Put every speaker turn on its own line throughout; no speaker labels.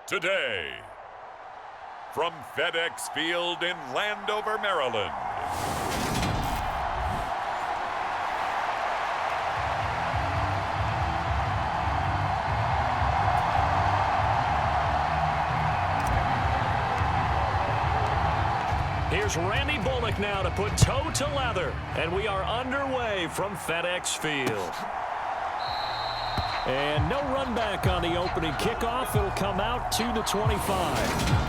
today. From FedEx Field in Landover, Maryland.
Here's Randy Bullock now to put toe to leather. And we are underway from FedEx Field. And no run back on the opening kickoff. It'll come out to the 25.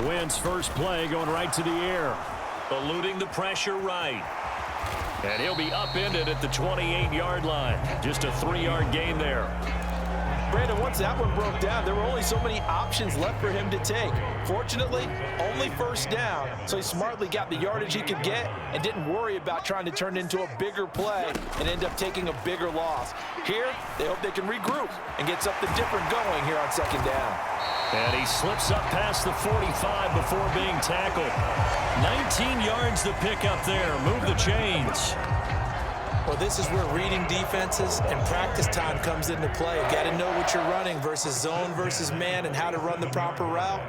Wins first play going right to the air. Eluding the pressure right. And he'll be upended at the 28-yard line. Just a 3-yard gain there.
Brandon, once that one broke down, there were only so many options left for him to take. Fortunately, only first down, so he smartly got the yardage he could get and didn't worry about trying to turn it into a bigger play and end up taking a bigger loss. Here, they hope they can regroup and get something different going here on second down.
And he slips up past the 45 before being tackled. 19 yards to pick up there. Move the chains.
Well, this is where reading defenses and practice time comes into play. You got to know what you're running versus zone versus man and how to run the proper route.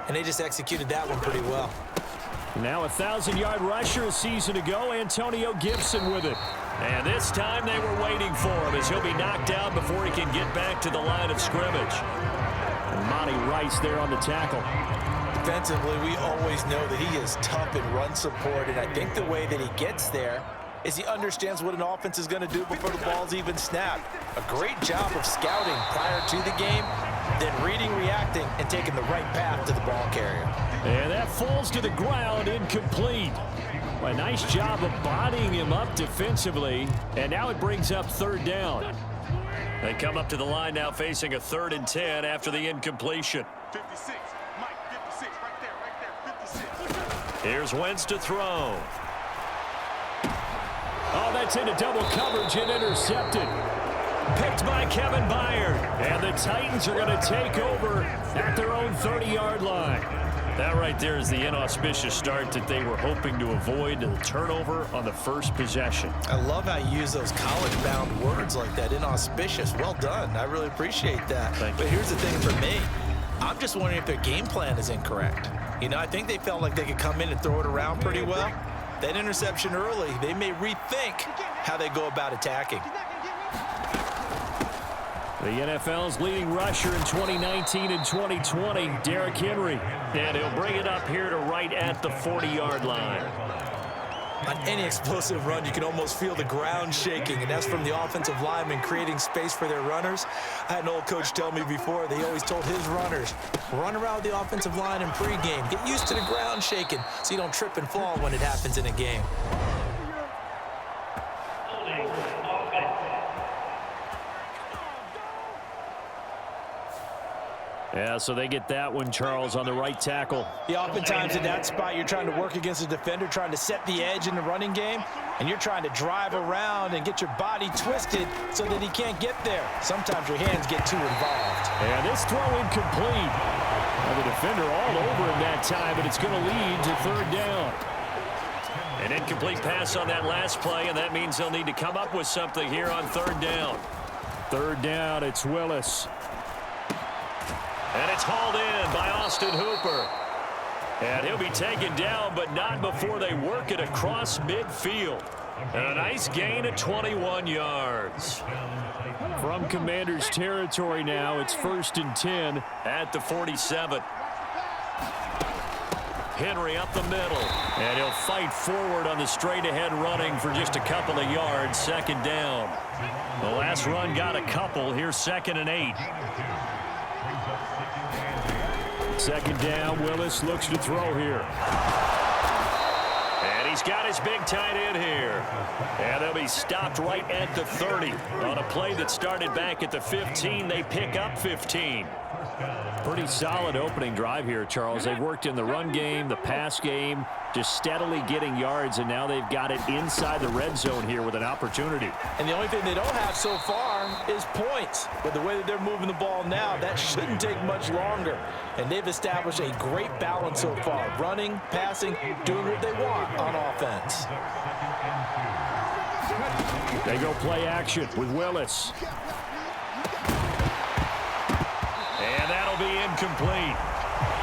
And they just executed that one pretty well.
Now a 1,000-yard rusher a season ago, Antonio Gibson with it. And this time they were waiting for him as he'll be knocked out before he can get back to the line of scrimmage. And Monty Rice there on the tackle.
Defensively, we always know that he is tough in run support, and I think the way that he gets there is he understands what an offense is going to do before the ball's even snapped. A great job of scouting prior to the game, then reading, reacting, and taking the right path to the ball carrier.
And that falls to the ground, incomplete. A nice job of bodying him up defensively, and now it brings up third down. They come up to the line now facing a 3rd and 10 after the incompletion.
56, Mike, 56, right there, 56.
Here's Wentz to throw. Oh, that's into double coverage and intercepted. Picked by Kevin Byard. And the Titans are going to take over at their own 30-yard line. That right there is the inauspicious start that they were hoping to avoid, the turnover on the first possession.
I love how you use those college-bound words like that, inauspicious. Well done. I really appreciate that.
Thank you.
But here's the thing for me. I'm just wondering if their game plan is incorrect. You know, I think they felt like they could come in and throw it around pretty well. That interception early, they may rethink how they go about attacking.
The NFL's leading rusher in 2019 and 2020, Derrick Henry. And he'll bring it up here to right at the 40-yard line.
On any explosive run, you can almost feel the ground shaking, and that's from the offensive linemen creating space for their runners. I had an old coach tell me before, they always told his runners, run around the offensive line in pregame. Get used to the ground shaking so you don't trip and fall when it happens in a game.
Yeah, so they get that one, Charles, on the right tackle.
Yeah, oftentimes in that spot, you're trying to work against a defender, trying to set the edge in the running game, and you're trying to drive around and get your body twisted so that he can't get there. Sometimes your hands get too involved.
And this throw incomplete. Well, the defender all over him that time, but it's going to lead to third down. An incomplete pass on that last play, and that means they'll need to come up with something here on third down. Third down, it's Willis. And it's hauled in by Austin Hooper. And he'll be taken down, but not before they work it across midfield. And a nice gain of 21 yards. From Commanders territory now, it's 1st and 10 at the 47. Henry up the middle. And he'll fight forward on the straight-ahead running for just a couple of yards. Second down. The last run got a couple. Here's 2nd and 8. Second down, Willis looks to throw here. And he's got his big tight end here. And they'll be stopped right at the 30. On a play that started back at the 15, they pick up 15. Pretty solid opening drive here, Charles. They've worked in the run game, the pass game, just steadily getting yards, and now they've got it inside the red zone here with an opportunity.
And the only thing they don't have so far is points. But the way that they're moving the ball now, that shouldn't take much longer. And they've established a great balance so far. Running, passing, doing what they want on offense.
They go play action with Willis. And that'll be incomplete.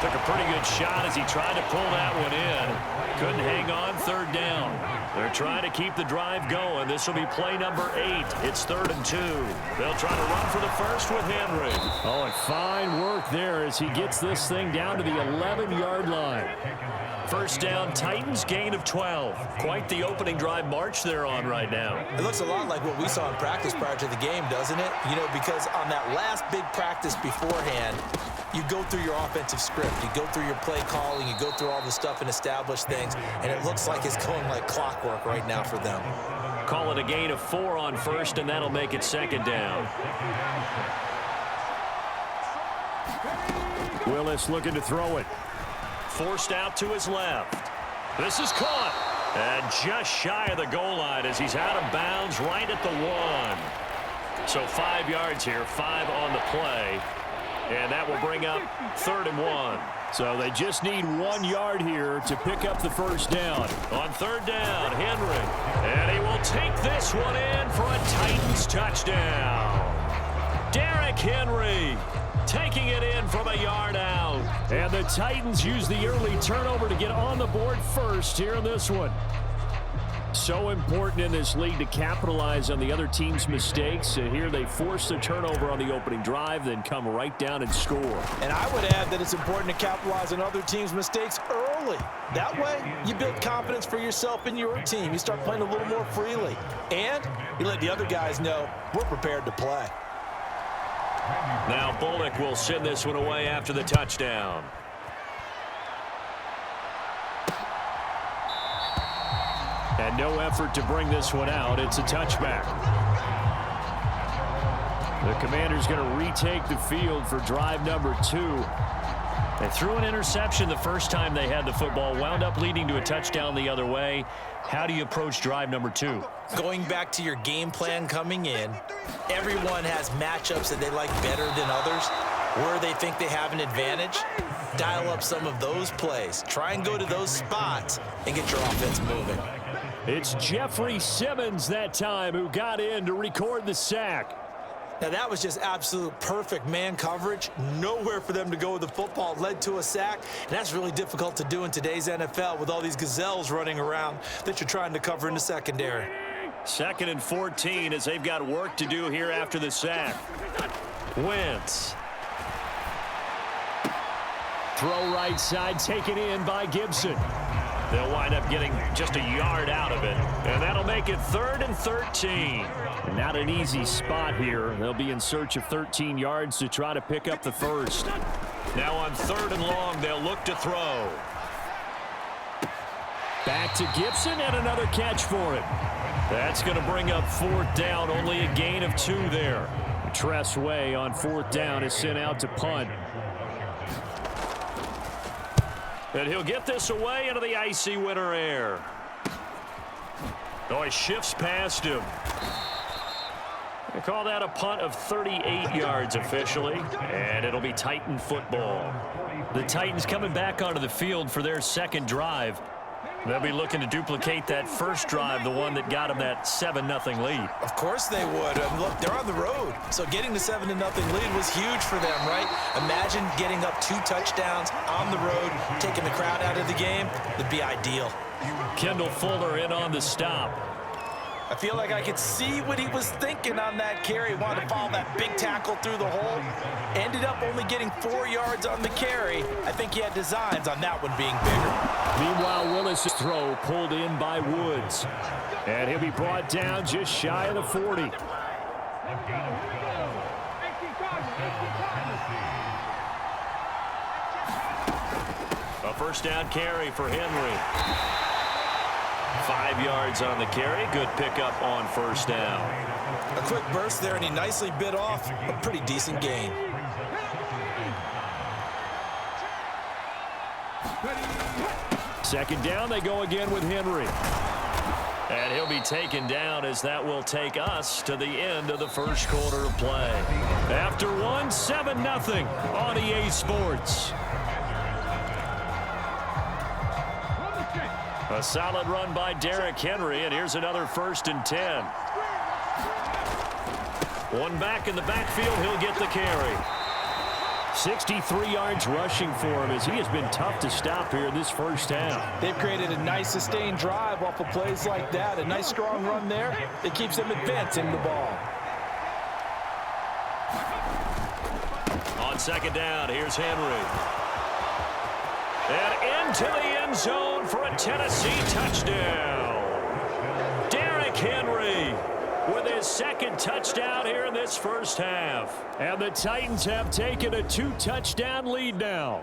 Took a pretty good shot as he tried to pull that one in. Couldn't hang on, third down. They're trying to keep the drive going. This will be play number 8. It's 3rd and 2. They'll try to run for the first with Henry. Oh, and fine work there as he gets this thing down to the 11-yard line. First down, Titans, gain of 12. Quite the opening drive march they're on right now.
It looks a lot like what we saw in practice prior to the game, doesn't it? You know, because on that last big practice beforehand, you go through your offensive script. You go through your play calling. You go through all the stuff and establish things. And it looks like it's going like clockwork right now for them.
Call it a gain of 4 on first, and that'll make it 2nd down. Willis looking to throw it. Forced out to his left. This is caught. And just shy of the goal line as he's out of bounds right at the 1. So 5 yards here, 5 on the play. And that will bring up 3rd and 1. So they just need 1 yard here to pick up the first down. On 3rd down, Henry. And he will take this one in for a Titans touchdown. Derrick Henry taking it in from a yard out. And the Titans use the early turnover to get on the board first here in this one. So important in this league to capitalize on the other team's mistakes. Here they force the turnover on the opening drive, then come right down and score.
And I would add that it's important to capitalize on other teams' mistakes early. That way, you build confidence for yourself and your team. You start playing a little more freely. And you let the other guys know we're prepared to play.
Now Bullock will send this one away after the touchdown. And no effort to bring this one out. It's a touchback. The Commanders going to retake the field for drive number 2. They threw an interception the first time they had the football, wound up leading to a touchdown the other way. How do you approach drive number 2?
Going back to your game plan coming in, everyone has matchups that they like better than others, where they think they have an advantage. Dial up some of those plays. Try and go to those spots and get your offense moving.
It's Jeffrey Simmons that time who got in to record the sack.
Now that was just absolute perfect man coverage. Nowhere for them to go with the football. Led to a sack, and that's really difficult to do in today's NFL with all these gazelles running around that you're trying to cover in the secondary.
2nd and 14 as they've got work to do here after the sack. Wentz. Throw right side, taken in by Gibson. They'll wind up getting just a yard out of it. And that'll make it 3rd and 13. Not an easy spot here. They'll be in search of 13 yards to try to pick up the first. Now on 3rd and long, they'll look to throw. Back to Gibson and another catch for him. That's going to bring up 4th down. Only a gain of 2 there. Tress Way on 4th down is sent out to punt. And he'll get this away into the icy winter air. Oh, he shifts past him. They call that a punt of 38 yards officially, and it'll be Titan football. The Titans coming back onto the field for their 2nd drive. They'll be looking to duplicate that first drive, the one that got them that 7-0 lead.
Of course they would. Look, they're on the road, so getting the 7-0 lead was huge for them, right? Imagine getting up 2 touchdowns on the road, taking the crowd out of the game. It'd be ideal.
Kendall Fuller in on the stop.
I feel like I could see what he was thinking on that carry. He wanted to follow that big tackle through the hole. Ended up only getting 4 yards on the carry. I think he had designs on that one being bigger.
Meanwhile, Willis' throw pulled in by Woods. And he'll be brought down just shy of the 40. A first down carry for Henry. 5 yards on the carry. Good pickup on first down.
A quick burst there, and he nicely bit off a pretty decent gain.
Second down, they go again with Henry. And he'll be taken down as that will take us to the end of the first quarter of play. After one, 7-0 on EA Sports. A solid run by Derrick Henry, and here's another 1st and 10. One back in the backfield, he'll get the carry. 63 yards rushing for him as he has been tough to stop here in this first half.
They've created a nice sustained drive off of plays like that. A nice strong run there that keeps them advancing the ball.
On second down, here's Henry. And into the end zone for a Tennessee touchdown. Derrick Henry with his second touchdown here in this first half. And the Titans have taken a 2-touchdown lead now.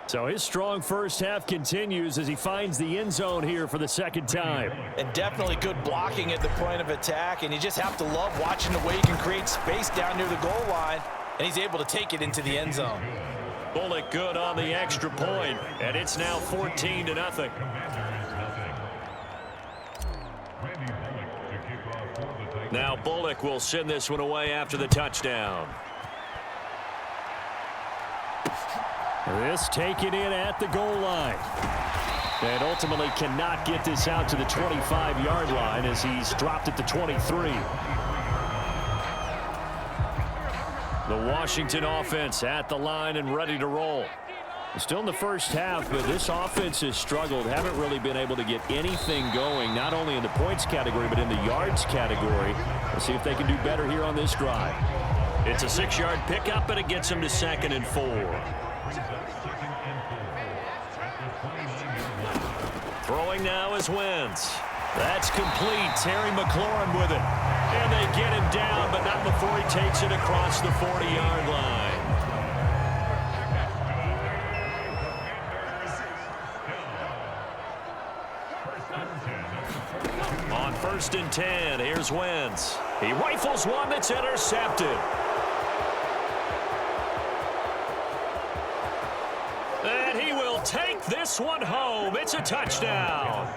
So his strong first half continues as he finds the end zone here for the second time.
And definitely good blocking at the point of attack. And you just have to love watching the way he can create space down near the goal line. And he's able to take it into the end zone.
Bullock good on the extra point, and it's now 14-0. Now Bullock will send this one away after the touchdown. This taken in at the goal line. And ultimately cannot get this out to the 25-yard line as he's dropped it to 23. The Washington offense at the line and ready to roll. Still in the first half, but this offense has struggled. Haven't really been able to get anything going, not only in the points category, but in the yards category. Let's see if they can do better here on this drive. It's a 6-yard pickup, and it gets them to 2nd and 4. Throwing now is Wentz. That's complete. Terry McLaurin with it. And they get him down, but not before he takes it across the 40-yard line. On 1st and 10, here's Wentz. He rifles one that's intercepted. And he will take this one home. It's a touchdown.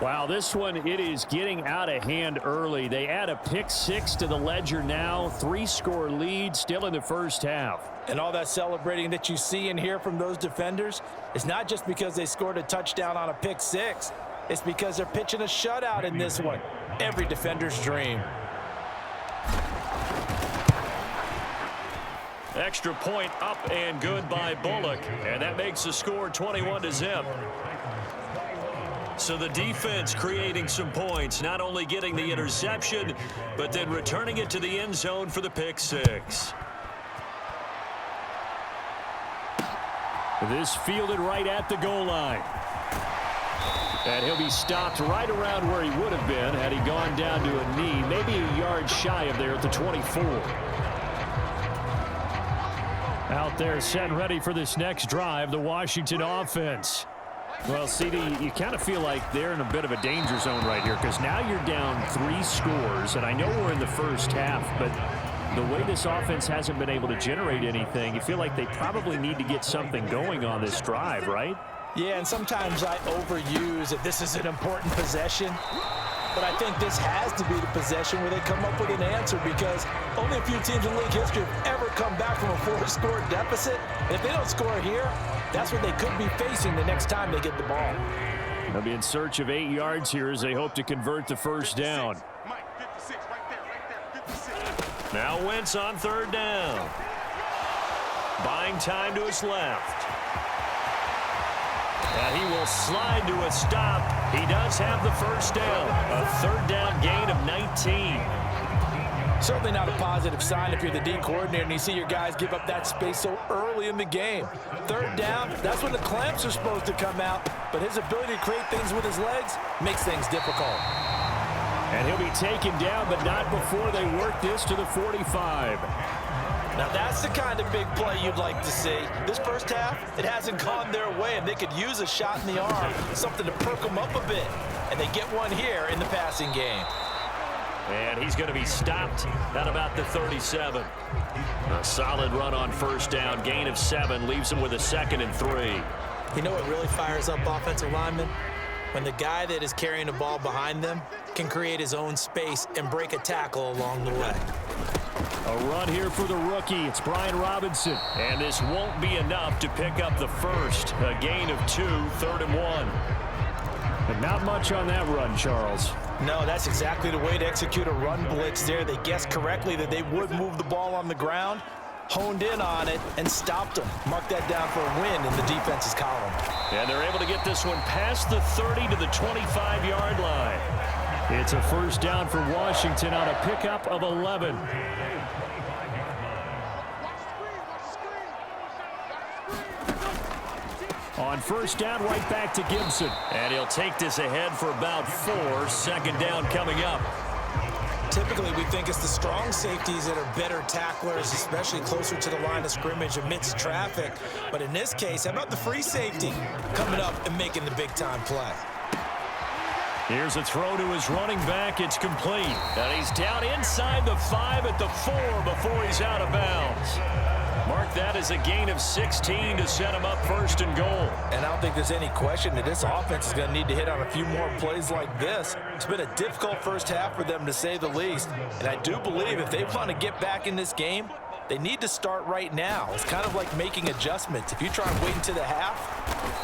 Wow, this one, it is getting out of hand early. They add a pick 6 to the ledger now. 3-score lead still in the first half.
And all that celebrating that you see and hear from those defenders is not just because they scored a touchdown on a pick 6. It's because they're pitching a shutout in this one. Every defender's dream.
Extra point up and good by Bullock. And that makes the score 21-0. So the defense creating some points, not only getting the interception, but then returning it to the end zone for the pick 6. This fielded right at the goal line. And he'll be stopped right around where he would have been had he gone down to a knee, maybe a yard shy of there at the 24. Out there set and ready for this next drive, the Washington offense. Well, CD, you kind of feel like they're in a bit of a danger zone right here because now you're down 3 scores, and I know we're in the first half, but the way this offense hasn't been able to generate anything, you feel like they probably need to get something going on this drive, right?
Yeah, and sometimes I overuse that this is an important possession, but I think this has to be the possession where they come up with an answer because only a few teams in league history have ever come back from a 4-score deficit. And if they don't score here, that's what they could be facing the next time they get the ball.
They'll be in search of 8 yards here as they hope to convert the first down.
Mike, 56, right there, 56.
Now Wentz on 3rd down. Buying time to his left. And he will slide to a stop. He does have the first down. A 3rd down gain of 19.
Certainly not a positive sign if you're the D coordinator and you see your guys give up that space so early in the game. 3rd down, that's when the clamps are supposed to come out, but his ability to create things with his legs makes things difficult.
And he'll be taken down, but not before they work this to the 45.
Now that's the kind of big play you'd like to see. This first half, it hasn't gone their way, and they could use a shot in the arm, something to perk them up a bit. And they get one here in the passing game.
And he's going to be stopped at about the 37. A solid run on first down. Gain of 7 leaves him with a 2nd and 3.
You know what really fires up offensive linemen? When the guy that is carrying the ball behind them can create his own space and break a tackle along the way.
A run here for the rookie. It's Brian Robinson. And this won't be enough to pick up the first. A gain of 2, 3rd and 1.
But not much on that run, Charles.
No, that's exactly the way to execute a run blitz there. They guessed correctly that they would move the ball on the ground, honed in on it, and stopped them. Mark that down for a win in the defense's column.
And they're able to get this one past the 30 to the 25-yard line.
It's a first down for Washington on a pickup of 11. On first down, right back to Gibson.
And he'll take this ahead for about 4. 2nd down coming up.
Typically, we think it's the strong safeties that are better tacklers, especially closer to the line of scrimmage amidst traffic. But in this case, how about the free safety coming up and making the big-time play?
Here's a throw to his running back. It's complete. And he's down inside the 5 at the 4 before he's out of bounds. Mark that as a gain of 16 to set him up 1st and goal.
And I don't think there's any question that this offense is going to need to hit on a few more plays like this. It's been a difficult first half for them, to say the least. And I do believe if they want to get back in this game, they need to start right now. It's kind of like making adjustments. If you try and wait until the half,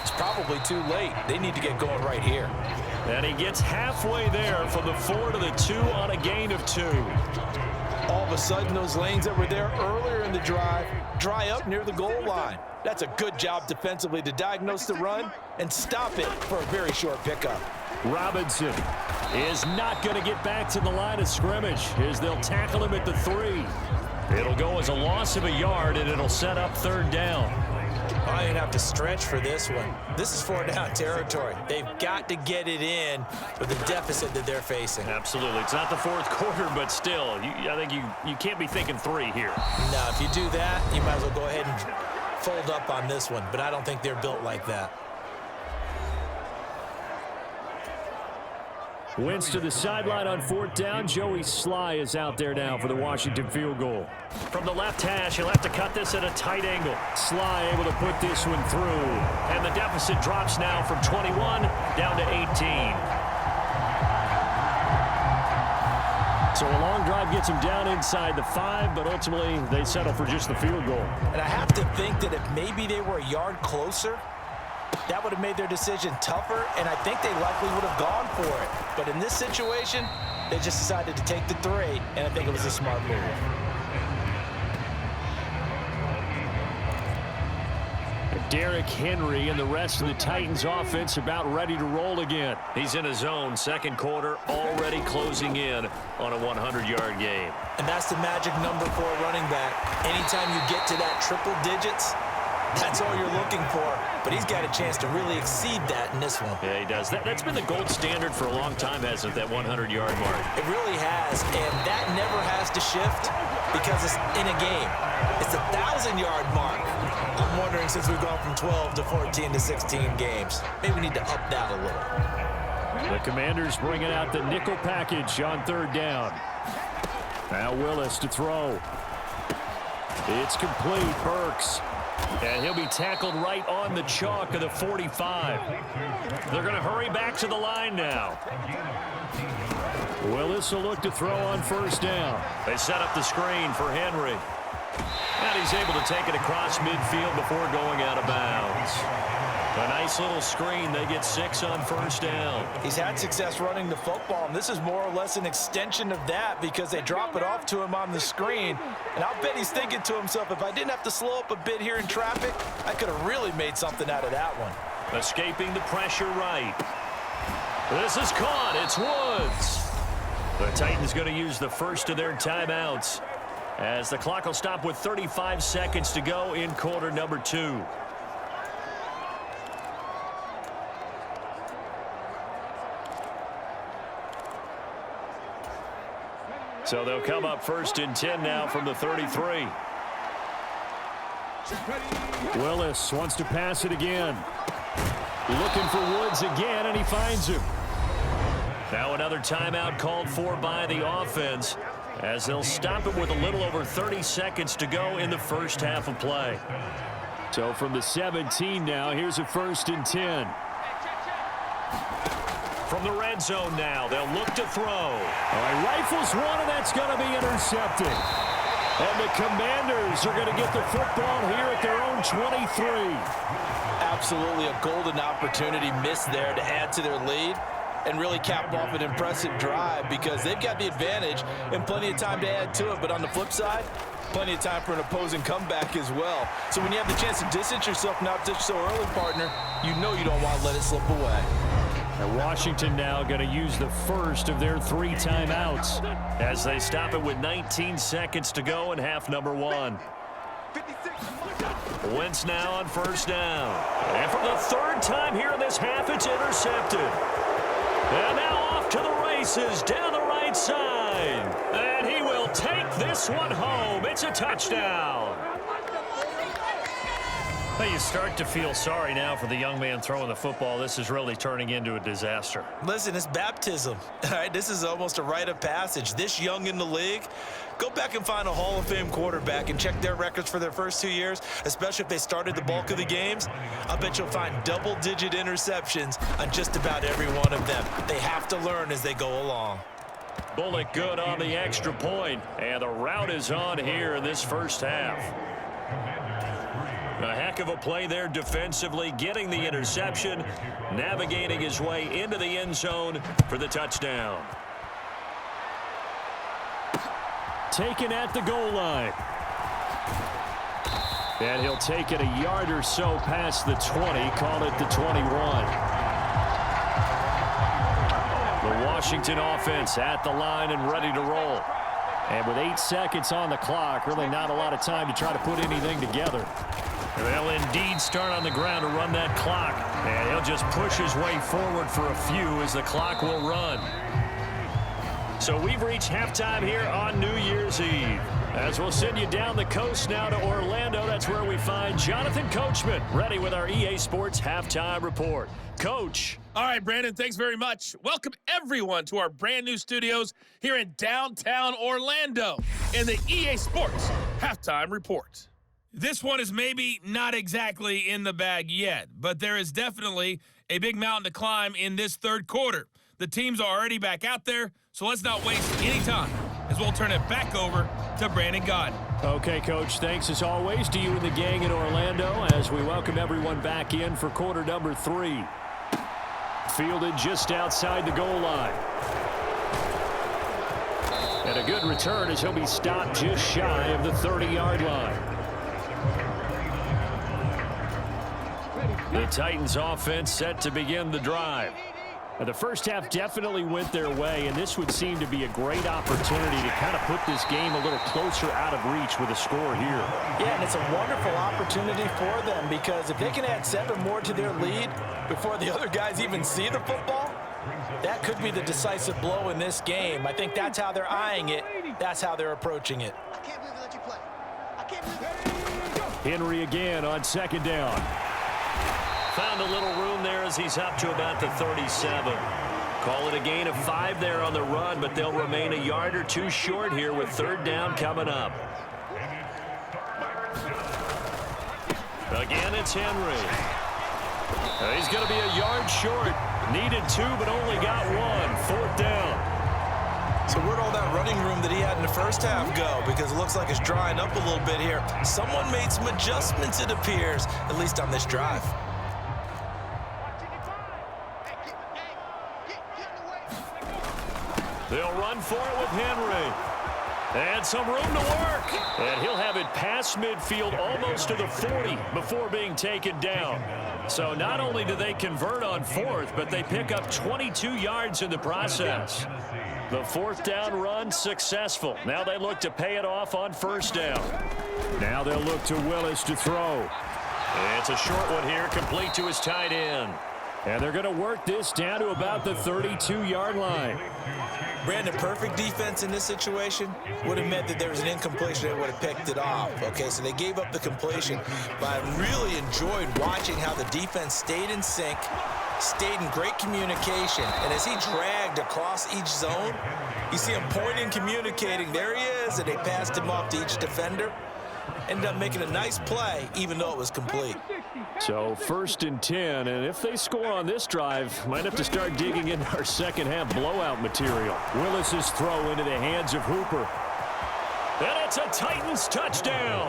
it's probably too late. They need to get going right here.
And he gets halfway there from the 4 to the 2 on a gain of 2.
All of a sudden, those lanes that were there earlier in the drive dry up near the goal line. That's a good job defensively to diagnose the run and stop it for a very short pickup.
Robinson is not going to get back to the line of scrimmage as they'll tackle him at the 3.
It'll go as a loss of a yard, and it'll set up 3rd down.
I didn't have to stretch for this one. This is 4-down territory. They've got to get it in with the deficit that they're facing.
Absolutely. It's not the 4th quarter, but still, I think you can't be thinking 3 here.
No, if you do that, you might as well go ahead and fold up on this one, but I don't think they're built like that.
Wentz to the sideline on 4th down. Joey Sly is out there now for the Washington field goal.
From the left hash, he'll have to cut this at a tight angle.
Sly able to put this one through.
And the deficit drops now from 21 down to 18.
So a long drive gets him down inside the 5, but ultimately they settle for just the field goal.
And I have to think that if maybe they were a yard closer, that would have made their decision tougher, and I think they likely would have gone for it. But in this situation, they just decided to take the 3, and I think it was a smart move.
Derrick Henry and the rest of the Titans offense about ready to roll again.
He's in his zone, 2nd quarter, already closing in on a 100-yard game.
And that's the magic number for a running back. Anytime you get to that triple digits, that's all you're looking for. But he's got a chance to really exceed that in this one.
Yeah, he does. That's been the gold standard for a long time, hasn't it, that 100-yard mark?
It really has, and that never has to shift because it's in a game. It's the 1,000-yard mark. I'm wondering, since we've gone from 12 to 14 to 16 games, maybe we need to up that a little.
The Commanders bringing out the nickel package on 3rd down. Now Willis to throw. It's complete. Burks.
And he'll be tackled right on the chalk of the 45. They're going to hurry back to the line now.
Willis will look to throw on 1st down.
They set up the screen for Henry. And he's able to take it across midfield before going out of bounds. A nice little screen. They get 6 on 1st down.
He's had success running the football, and this is more or less an extension of that because they drop it off to him on the screen. And I'll bet he's thinking to himself, if I didn't have to slow up a bit here in traffic, I could have really made something out of that one.
Escaping the pressure right. This is caught. It's Woods. The Titans going to use the first of their timeouts as the clock will stop with 35 seconds to go in quarter number 2. So they'll come up 1st and 10 now from the 33.
Willis wants to pass it again. Looking for Woods again, and he finds him.
Now another timeout called for by the offense as they'll stop it with a little over 30 seconds to go in the first half of play.
So from the 17 now, here's a 1st and 10.
From the red zone now, they'll look to throw.
All right, rifles one, and that's going to be intercepted. And the Commanders are going to get the football here at their own 23.
Absolutely a golden opportunity missed there to add to their lead and really cap off an impressive drive because they've got the advantage and plenty of time to add to it. But on the flip side, plenty of time for an opposing comeback as well. So when you have the chance to distance yourself not just so early, partner, you know you don't want to let it slip away.
And Washington now going to use the first of their 3 timeouts
as they stop it with 19 seconds to go in half number 1. Wentz now on 1st down. And for the 3rd time here in this half, it's intercepted. And now off to the races down the right side. And he will take this one home. It's a touchdown. Well, you start to feel sorry now for the young man throwing the football. This is really turning into a disaster.
Listen, it's baptism. All right, this is almost a rite of passage. This young in the league, go back and find a Hall of Fame quarterback and check their records for their first 2 years, especially if they started the bulk of the games. I bet you'll find double-digit interceptions on just about every one of them. They have to learn as they go along.
Bullock good on the extra point, and the route is on here in this first half. A heck of a play there defensively, getting the interception, navigating his way into the end zone for the touchdown.
Taken at the goal line. And he'll take it a yard or so past the 20, call it the 21. The Washington offense at the line and ready to roll. And with 8 seconds on the clock, really not a lot of time to try to put anything together.
They'll indeed start on the ground to run that clock. And he'll just push his way forward for a few as the clock will run. So we've reached halftime here on New Year's Eve. As we'll send you down the coast now to Orlando, that's where we find Jonathan Coachman, ready with our EA Sports Halftime Report. Coach.
All right, Brandon, thanks very much. Welcome, everyone, to our brand new studios here in downtown Orlando in the EA Sports Halftime Report. This one is maybe not exactly in the bag yet, but there is definitely a big mountain to climb in this 3rd quarter. The teams are already back out there, so let's not waste any time as we'll turn it back over to Brandon Gaudin.
Okay, Coach, thanks as always to you and the gang in Orlando as we welcome everyone back in for quarter number 3. Fielded just outside the goal line. And a good return as he'll be stopped just shy of the 30-yard line.
The Titans offense set to begin the drive.
The first half definitely went their way, and this would seem to be a great opportunity to kind of put this game a little closer out of reach with a score here.
Yeah, and it's a wonderful opportunity for them because if they can add 7 more to their lead before the other guys even see the football, that could be the decisive blow in this game. I think that's how they're eyeing it. That's how they're approaching it.
I can't believe they let you play. I can't believe they...
Henry again on 2nd down.
Found a little room there as he's up to about the 37. Call it a gain of 5 there on the run, but they'll remain a yard or 2 short here with 3rd down coming up. Again, it's Henry. He's going to be a yard short. Needed 2, but only got 1. 4th down.
So where'd all that running room that he had in the first half go? Because it looks like it's drying up a little bit here. Someone made some adjustments, it appears, at least on this drive.
They'll run for it with Henry. And some room to work. And he'll have it past midfield almost to the 40 before being taken down. So not only do they convert on 4th, but they pick up 22 yards in the process. The 4th down run successful. Now they look to pay it off on 1st down.
Now they'll look to Willis to throw.
It's a short one here, complete to his tight end.
And they're going to work this down to about the 32-yard line.
Brandon, perfect defense in this situation would have meant that there was an incompletion. They would have picked it off. Okay, so they gave up the completion, but I really enjoyed watching how the defense stayed in sync, stayed in great communication. And as he dragged across each zone, you see him pointing, communicating. There he is, and they passed him off to each defender. Ended up making a nice play, even though it was complete.
So 1st and 10, and if they score on this drive, might have to start digging into our second half blowout material. Willis's throw into the hands of Hooper. And it's a Titans touchdown.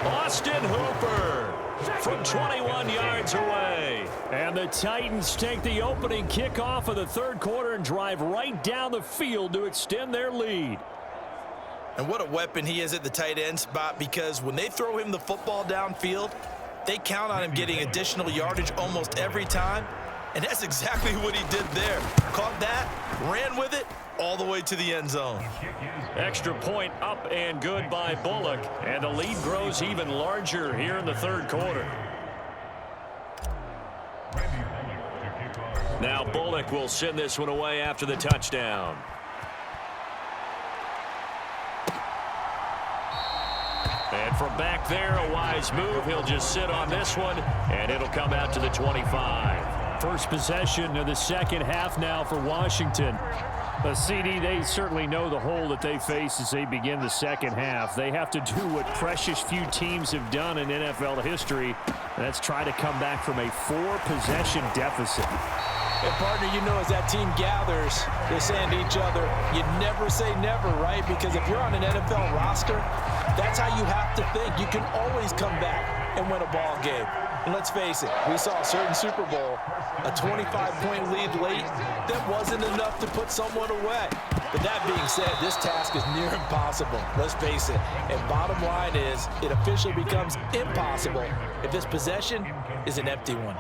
Austin Hooper from 21 yards away. And the Titans take the opening kickoff of the third quarter and drive right down the field to extend their lead.
And what a weapon he is at the tight end spot, because when they throw him the football downfield, they count on him getting additional yardage almost every time. And that's exactly what he did there. Caught that, ran with it, all the way to the end zone.
Extra point up and good by Bullock. And the lead grows even larger here in the third quarter. Now Bullock will send this one away after the touchdown. And from back there, a wise move. He'll just sit on this one, and it'll come out to the 25.
First possession of the second half now for Washington. CD, they certainly know the hole that they face as they begin the second half. They have to do what precious few teams have done in NFL history, and that's try to come back from a 4-possession deficit.
And partner, you know, as that team gathers, they're saying to each other, you never say never, right? Because if you're on an NFL roster, that's how you have to think. You can always come back and win a ball game. And let's face it, we saw a certain Super Bowl, a 25-point lead late, that wasn't enough to put someone away. But that being said, this task is near impossible. Let's face it. And bottom line is, it officially becomes impossible if this possession is an empty one.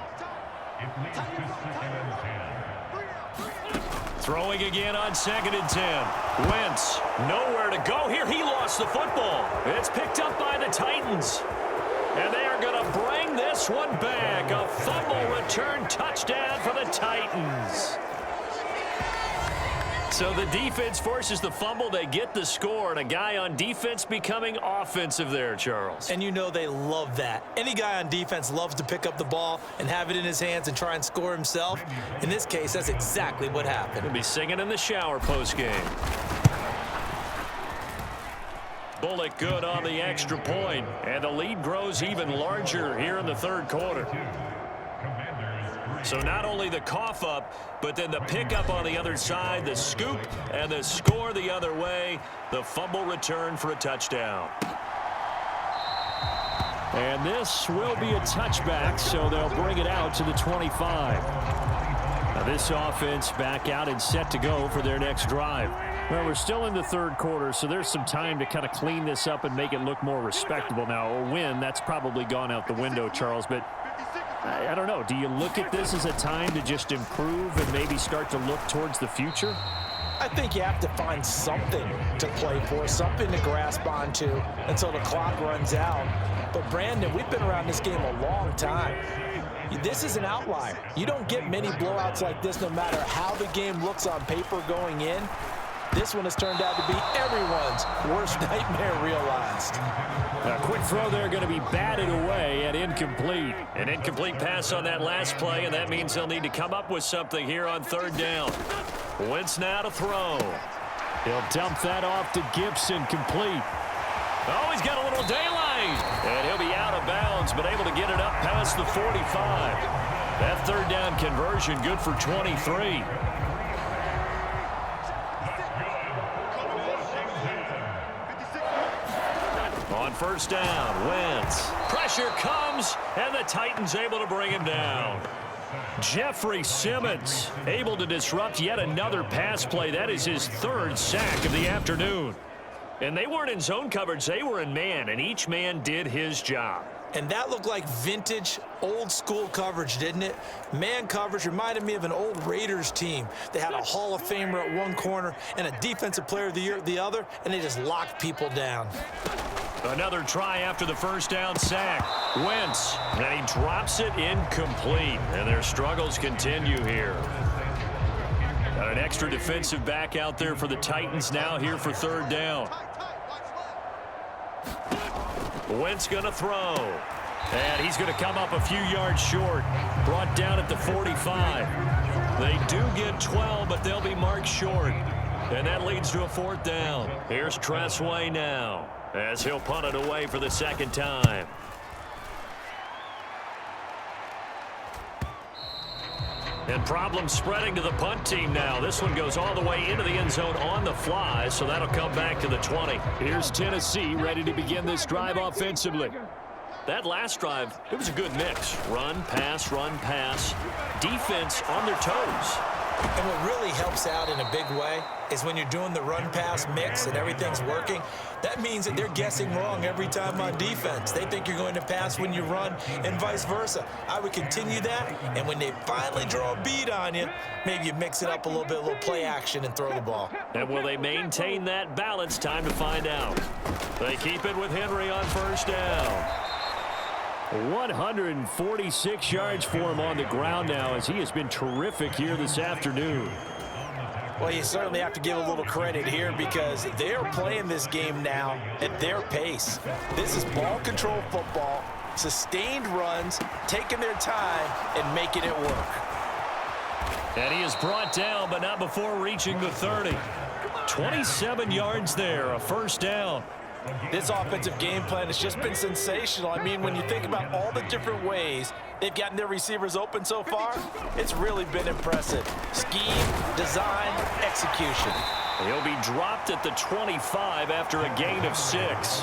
Throwing again on 2nd and 10. Wentz, nowhere to go here. He lost the football. It's picked up by the Titans. And they are going to bring this one back. A fumble return touchdown for the Titans. So the defense forces the fumble. They get the score. And a guy on defense becoming offensive there, Charles.
And you know they love that. Any guy on defense loves to pick up the ball and have it in his hands and try and score himself. In this case, that's exactly what happened.
He'll be singing in the shower post-game. Bullock good on the extra point, and the lead grows even larger here in the third quarter. So not only the cough up, but then the pickup on the other side, the scoop, and the score the other way, the fumble return for a touchdown.
And this will be a touchback, so they'll bring it out to the 25. Now this offense back out and set to go for their next drive. Well, we're still in the third quarter, so there's some time to kind of clean this up and make it look more respectable. Now, a win, that's probably gone out the window, Charles, but I don't know. Do you look at this as a time to just improve and maybe start to look towards the future?
I think you have to find something to play for, something to grasp onto until the clock runs out. But, Brandon, we've been around this game a long time. This is an outlier. You don't get many blowouts like this no matter how the game looks on paper going in. This one has turned out to be everyone's worst nightmare realized.
A quick throw there going to be batted away and incomplete.
An incomplete pass on that last play, and that means they'll need to come up with something here on third down. Wentz now to throw.
He'll dump that off to Gibson, complete.
Oh, he's got a little daylight. And he'll be out of bounds, but able to get it up past the 45. That third down conversion good for 23. On first down, Wentz. Pressure comes, and the Titans able to bring him down. Jeffrey Simmons able to disrupt yet another pass play. That is his third sack of the afternoon. And they weren't in zone coverage. They were in man, and each man did his job.
And that looked like vintage, old-school coverage, didn't it? Man coverage reminded me of an old Raiders team. They had a Hall of Famer at one corner and a Defensive Player of the Year at the other, and they just locked people down.
Another try after the first down sack. Wentz, and he drops it incomplete. And their struggles continue here. Got an extra defensive back out there for the Titans now here for third down. Wentz going to throw. And he's going to come up a few yards short. Brought down at the 45. They do get 12, but they'll be marked short. And that leads to a 4th down. Here's Tressway now as he'll punt it away for the 2nd time. And problems spreading to the punt team now. This one goes all the way into the end zone on the fly, so that'll come back to the 20.
Here's Tennessee ready to begin this drive offensively.
That last drive, it was a good mix. Run, pass, defense on their toes.
And what really helps out in a big way is when you're doing the run-pass mix and everything's working, that means that they're guessing wrong every time on defense. They think you're going to pass when you run and vice versa. I would continue that, and when they finally draw a bead on you, maybe you mix it up a little play action and throw the ball.
And will they maintain that balance? Time to find out. They keep it with Henry on 1st down.
146 yards for him on the ground now as he has been terrific here this afternoon.
Well, you certainly have to give a little credit here because they're playing this game now at their pace. This is ball control football, sustained runs, taking their time and making it work.
And he is brought down, but not before reaching the 30. 27 yards there, a 1st down.
This offensive game plan has just been sensational. I mean, when you think about all the different ways they've gotten their receivers open so far, it's really been impressive. Scheme, design, execution.
He'll be dropped at the 25 after a gain of 6.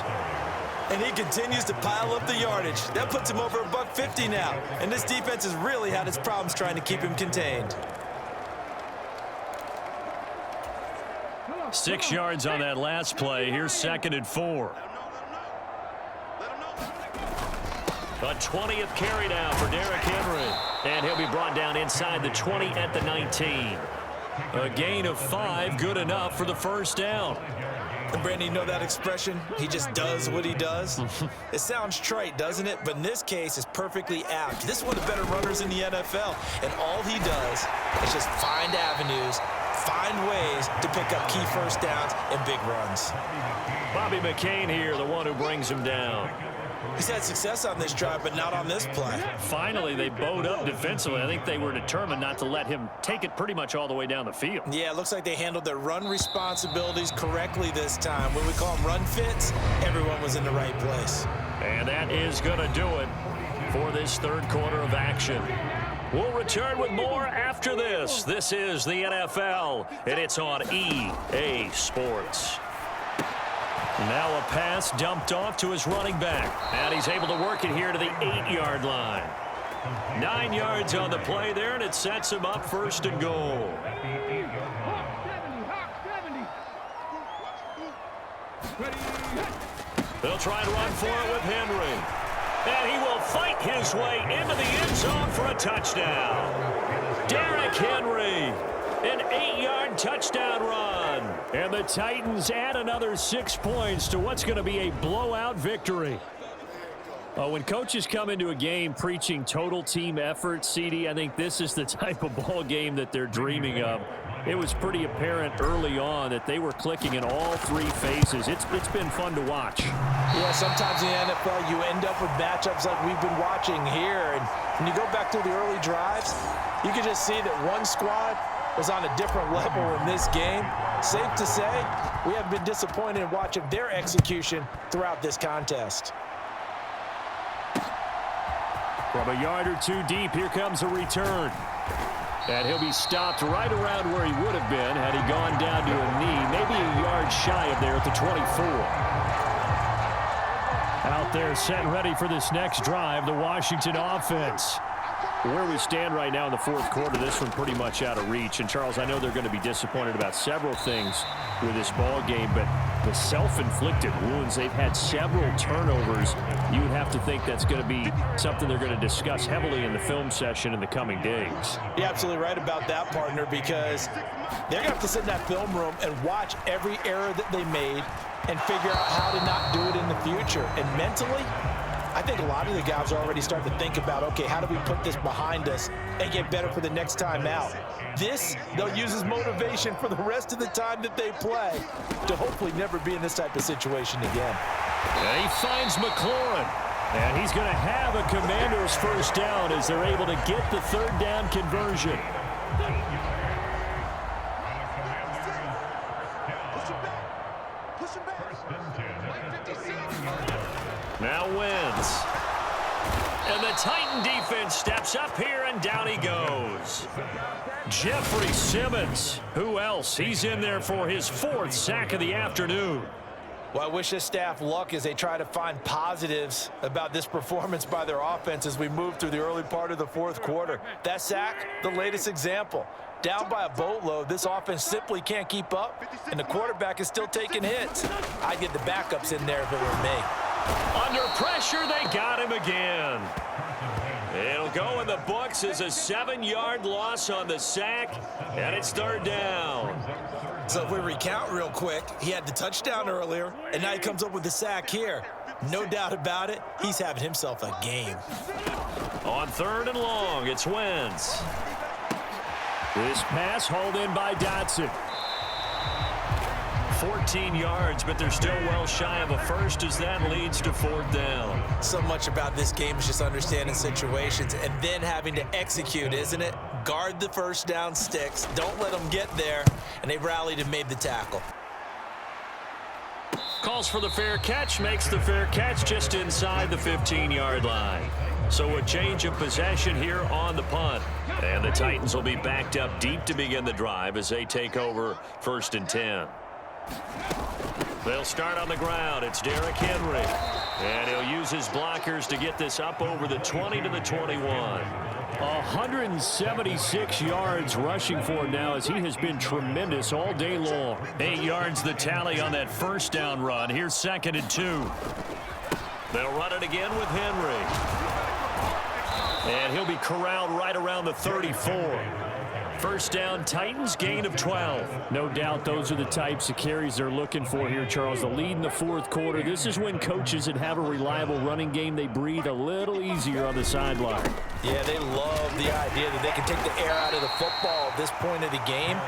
And he continues to pile up the yardage. That puts him over $150 now. And this defense has really had its problems trying to keep him contained.
6 yards on that last play. Here's 2nd and 4. A 20th carry now for Derrick Henry. And he'll be brought down inside the 20 at the 19. A gain of 5, good enough for the 1st down.
And Brandon, you know that expression? He just does what he does. It sounds trite, doesn't it? But in this case, it's perfectly apt. This is one of the better runners in the NFL. And all he does is just find avenues, find ways to pick up key 1st downs and big runs.
Bobby McCain here, the one who brings him down.
He's had success on this drive, but not on this play.
Finally, they bowed up defensively. I think they were determined not to let him take it pretty much all the way down the field.
Yeah, it looks like they handled their run responsibilities correctly this time. When we call them run fits, everyone was in the right place.
And that is going to do it for this 3rd quarter of action. We'll return with more after this. This is the NFL, and it's on EA Sports. Now a pass dumped off to his running back. And he's able to work it here to the 8-yard line. 9 yards on the play there, and it sets him up 1st and goal. They'll try and run for it with Henry. And he will fight his way into the end zone for a touchdown. Derrick Henry, an 8-yard touchdown run.
And the Titans add another 6 points to what's going to be a blowout victory. When coaches come into a game preaching total team effort, CD, I think this is the type of ball game that they're dreaming of. It was pretty apparent early on that they were clicking in all 3 phases. It's been fun to watch.
Yeah, sometimes in the NFL you end up with matchups like we've been watching here. And when you go back to the early drives, you can just see that one squad was on a different level in this game. Safe to say, we have been disappointed in watching their execution throughout this contest.
From a yard or 2 deep, here comes a return. And he'll be stopped right around where he would have been had he gone down to a knee, maybe a yard shy of there at the 24. Out there set and ready for this next drive, the Washington offense. Where we stand right now in the 4th quarter, this one pretty much out of reach. And, Charles, I know they're going to be disappointed about several things with this ball game, but the self-inflicted wounds, they've had several turnovers. You would have to think that's going to be something they're going to discuss heavily in the film session in the coming days.
You're absolutely right about that, partner, because they're going to have to sit in that film room and watch every error that they made and figure out how to not do it in the future. And mentally, I think a lot of the guys are already starting to think about, okay, how do we put this behind us and get better for the next time out? This, they'll use as motivation for the rest of the time that they play to hopefully never be in this type of situation again.
And he finds McLaurin.
And he's going to have a Commander's first down as they're able to get the third down conversion. Now wins. And the Titan defense steps up here, and down he goes. Jeffrey Simmons. Who else? He's in there for his 4th sack of the afternoon.
Well, I wish this staff luck as they try to find positives about this performance by their offense as we move through the early part of the 4th quarter. That sack, the latest example. Down by a boatload, this offense simply can't keep up, and the quarterback is still taking hits. I'd get the backups in there if it were me.
Under pressure, they got him again. It'll go in the books as a 7-yard loss on the sack, and it's third down.
So if we recount real quick, he had the touchdown earlier, and now he comes up with the sack here. No doubt about it, he's having himself a game.
On 3rd and long, it's Wentz. This pass hauled in by Dotson. 14 yards, but they're still well shy of a first as that leads to 4th down.
So much about this game is just understanding situations and then having to execute, isn't it? Guard the first down sticks. Don't let them get there. And they rallied and made the tackle.
Calls for the fair catch, makes the fair catch just inside the 15-yard line. So a change of possession here on the punt. And the Titans will be backed up deep to begin the drive as they take over 1st and 10. They'll start on the ground. It's Derrick Henry. And he'll use his blockers to get this up over the 20 to the 21. 176 yards rushing for him now as he has been tremendous all day long. 8 yards the tally on that first down run. Here's 2nd and 2. They'll run it again with Henry. And he'll be corralled right around the 34. First down, Titans, gain of 12. No doubt those are the types of carries they're looking for here, Charles. The lead in the 4th quarter. This is when coaches that have a reliable running game, they breathe a little easier on the sideline.
Yeah, they love the idea that they can take the air out of the football at this point of the game.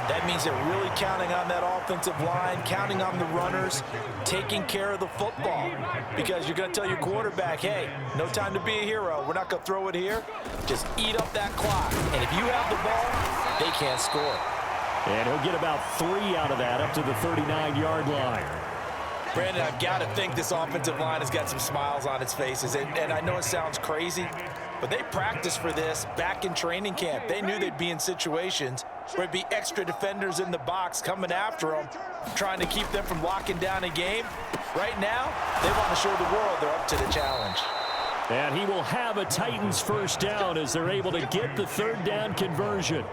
That means they're really counting on that offensive line, counting on the runners, taking care of the football. Because you're going to tell your quarterback, hey, no time to be a hero. We're not going to throw it here. Just eat up that clock. And if you have the ball, they can't score.
And he'll get about 3 out of that up to the 39-yard line.
Brandon, I've got to think this offensive line has got some smiles on its faces. And I know it sounds crazy, but they practiced for this back in training camp. They knew they'd be in situations where it'd be extra defenders in the box coming after them, trying to keep them from locking down a game. Right now, they want to show the world they're up to the challenge.
And he will have a Titans first down as they're able to get the third down conversion.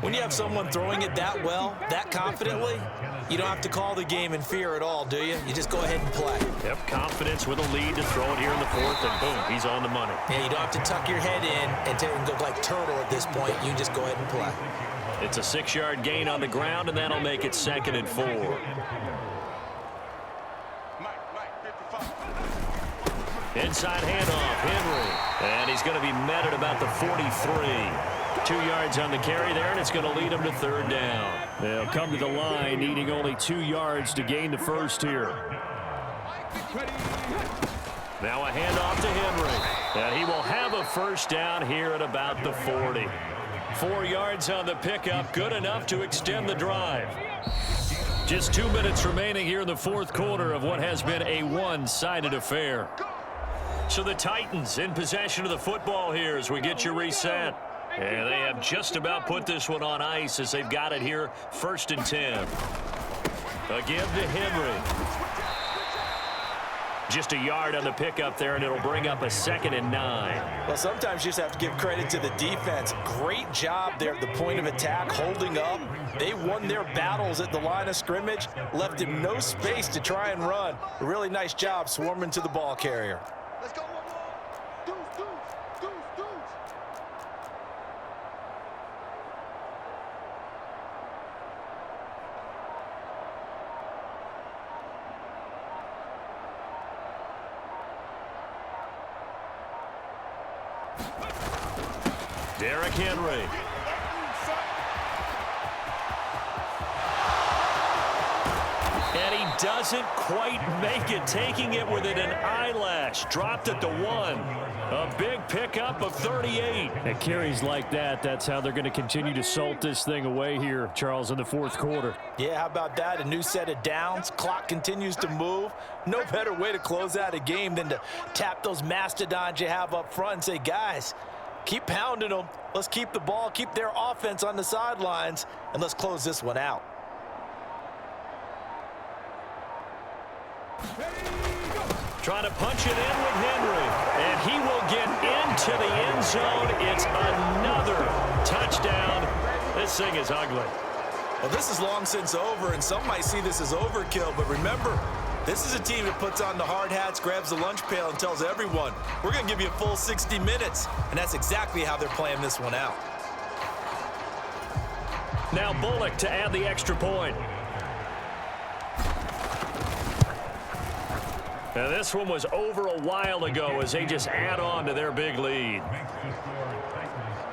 When you have someone throwing it that well, that confidently, you don't have to call the game in fear at all, do you? You just go ahead and play.
Yep, confidence with a lead to throw it here in the 4th, and boom, he's on the money.
Yeah, you don't have to tuck your head in and go like turtle at this point. You can just go ahead and play.
It's a 6-yard gain on the ground, and that'll make it 2nd and 4. Inside handoff, Henry. And he's going to be met at about the 43. 2 yards on the carry there, and it's going to lead him to third down. They'll come to the line, needing only 2 yards to gain the first here. Now a handoff to Henry. And he will have a first down here at about the 40. 4 yards on the pickup, good enough to extend the drive. Just 2 minutes remaining here in the 4th quarter of what has been a one-sided affair. So the Titans in possession of the football here as we get you reset. And they have just about put this one on ice as they've got it here, 1st and 10. Again to Henry. Just a yard on the pickup there, and it'll bring up a 2nd and 9.
Well, sometimes you just have to give credit to the defense. Great job there at the point of attack, holding up. They won their battles at the line of scrimmage, left him no space to try and run. A really nice job swarming to the ball carrier.
Let's go, deuce.
Derrick Henry. And he
doesn't quite make it, taking it within an eyelash. Dropped it to 1. A big pickup of 38.
At carries like that, that's how they're going to continue to salt this thing away here, Charles, in the fourth quarter.
Yeah, how about that? A new set of downs. Clock continues to move. No better way to close out a game than to tap those mastodons you have up front and say, guys, keep pounding them. Let's keep the ball, keep their offense on the sidelines, and let's close this one out.
Trying to punch it in with Henry. And he will get into the end zone. It's another touchdown. This thing is ugly.
Well, this is long since over, and some might see this as overkill. But remember, this is a team that puts on the hard hats, grabs the lunch pail, and tells everyone, we're going to give you a full 60 minutes. And that's exactly how they're playing this one out.
Now Bullock to add the extra point. Now this one was over a while ago as they just add on to their big lead.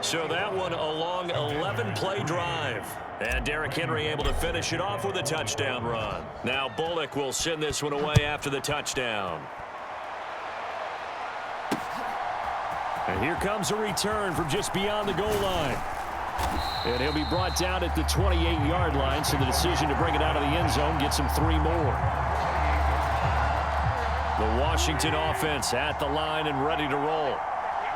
So that one a long 11-play drive. And Derrick Henry able to finish it off with a touchdown run. Now Bullock will send this one away after the touchdown.
And here comes a return from just beyond the goal line. And he'll be brought down at the 28-yard line, so the decision to bring it out of the end zone gets him 3 more. The Washington offense at the line and ready to roll.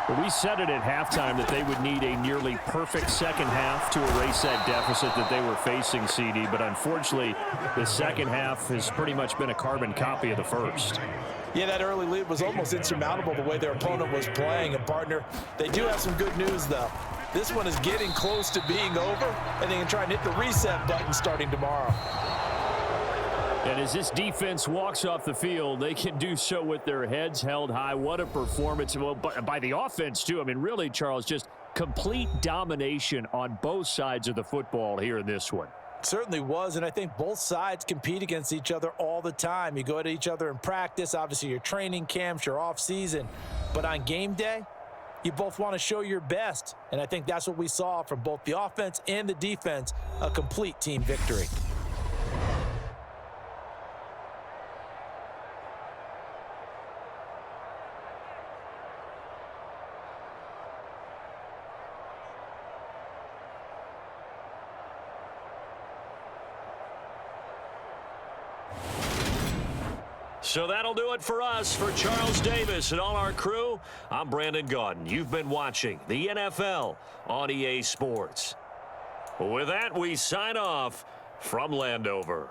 Well, we said it at halftime that they would need a nearly perfect second half to erase that deficit that they were facing, CD. But unfortunately, the second half has pretty much been a carbon copy of the first.
Yeah, that early lead was almost insurmountable the way their opponent was playing. And, partner, they do have some good news, though. This one is getting close to being over, and they can try and hit the reset button starting tomorrow.
And as this defense walks off the field, they can do so with their heads held high. What a performance. Well, by the offense, too. I mean, really, Charles, just complete domination on both sides of the football here in this one.
Certainly was, and I think both sides compete against each other all the time. You go to each other in practice, obviously your training camps, your off-season. But on game day, you both want to show your best. And I think that's what we saw from both the offense and the defense, a complete team victory.
So that'll do it for us. For Charles Davis and all our crew, I'm Brandon Gaudin. You've been watching the NFL on EA Sports. With that, we sign off from Landover.